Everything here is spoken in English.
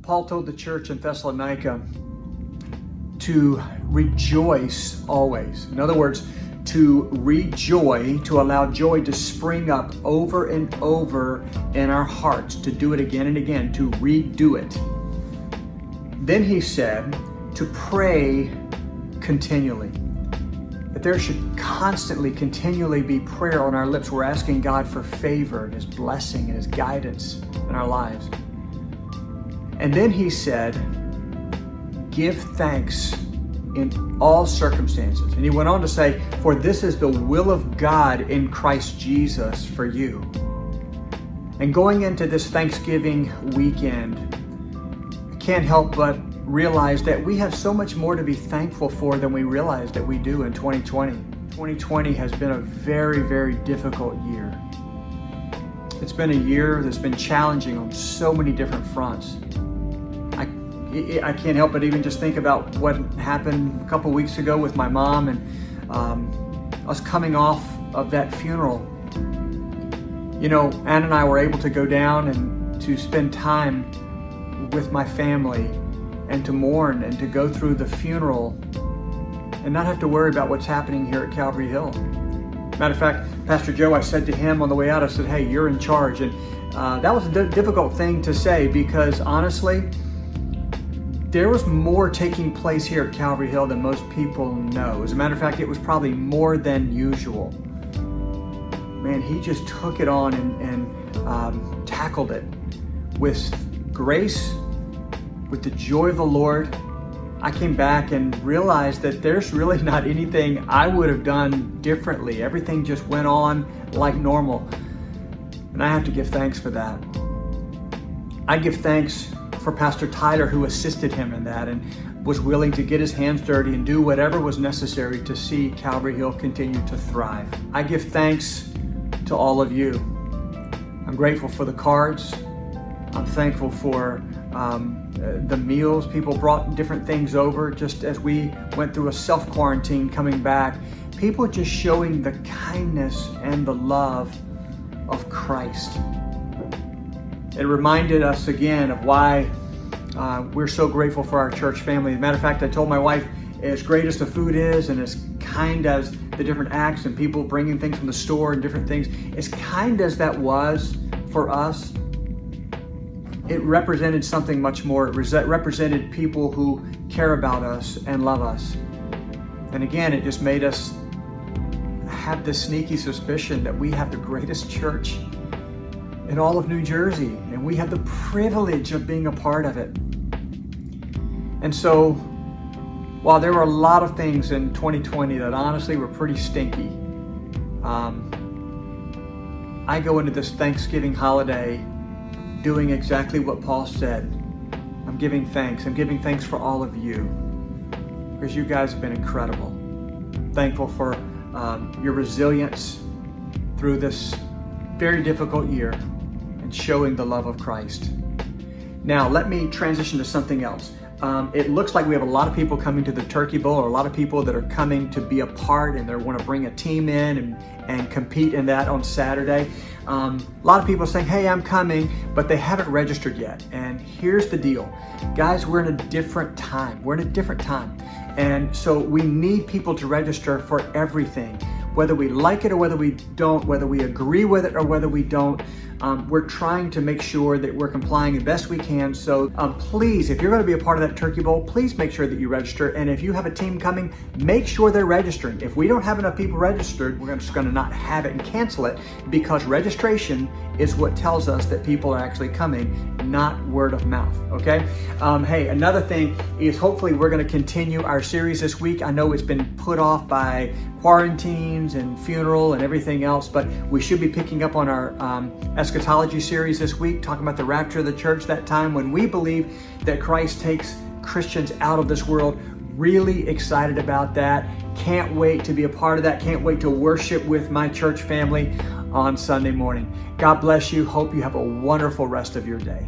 Paul told the church in Thessalonica to rejoice always. In other words, to rejoice, to allow joy to spring up over and over in our hearts, to do it again and again, to redo it. Then he said to pray continually. That there should constantly, continually be prayer on our lips. We're asking God for favor and His blessing and His guidance in our lives. And then he said, give thanks in all circumstances. And he went on to say, for this is the will of God in Christ Jesus for you. And going into this Thanksgiving weekend, I can't help but realize that we have so much more to be thankful for than we realize that we do in 2020. 2020 has been a very, very difficult year. It's been a year that's been challenging on so many different fronts. I can't help but even just think about what happened a couple weeks ago with my mom and us coming off of that funeral. You know, Ann and I were able to go down and to spend time with my family and to mourn and to go through the funeral and not have to worry about what's happening here at Calvary Hill. Matter of fact, Pastor Joe, I said to him on the way out, I said, hey, you're in charge. And that was a difficult thing to say because honestly, there was more taking place here at Calvary Hill than most people know. As a matter of fact, it was probably more than usual. Man, he just took it on and tackled it with grace, with the joy of the Lord. I came back and realized that there's really not anything I would have done differently. Everything just went on like normal. And I have to give thanks for that. I give thanks for Pastor Tyler, who assisted him in that and was willing to get his hands dirty and do whatever was necessary to see Calvary Hill continue to thrive. I give thanks to all of you. I'm grateful for the cards. I'm thankful for the meals. People brought different things over just as we went through a self-quarantine coming back. People just showing the kindness and the love of Christ. It reminded us again of why we're so grateful for our church family. As a matter of fact, I told my wife, as great as the food is and as kind as the different acts and people bringing things from the store and different things, as kind as that was for us, it represented something much more. It represented people who care about us and love us. And again, it just made us have this sneaky suspicion that we have the greatest church in all of New Jersey, and we have the privilege of being a part of it. And so, while there were a lot of things in 2020 that honestly were pretty stinky, I go into this Thanksgiving holiday doing exactly what Paul said. I'm giving thanks. I'm giving thanks for all of you because you guys have been incredible. Thankful for your resilience through this very difficult year and showing the love of Christ. Now, let me transition to something else. It looks like we have a lot of people coming to the Turkey Bowl, or a lot of people that are coming to be a part and they want to bring a team in and compete in that on Saturday. A lot of people are saying, hey, I'm coming, but they haven't registered yet. And here's the deal. Guys, we're in a different time. We're in a different time. And so we need people to register for everything. Whether we like it or whether we don't, whether we agree with it or whether we don't, we're trying to make sure that we're complying the best we can. So please, if you're going to be a part of that Turkey Bowl, please make sure that you register. And if you have a team coming, make sure they're registering. If we don't have enough people registered, we're just going to not have it and cancel it, because registration is what tells us that people are actually coming, not word of mouth, okay? Hey, another thing is hopefully we're going to continue our series this week. I know it's been put off by quarantines and funeral and everything else, but we should be picking up on our eschatology series this week, talking about the rapture of the church, that time when we believe that Christ takes Christians out of this world. Really excited about that. Can't wait to be a part of that. Can't wait to worship with my church family on Sunday morning. God bless you. Hope you have a wonderful rest of your day.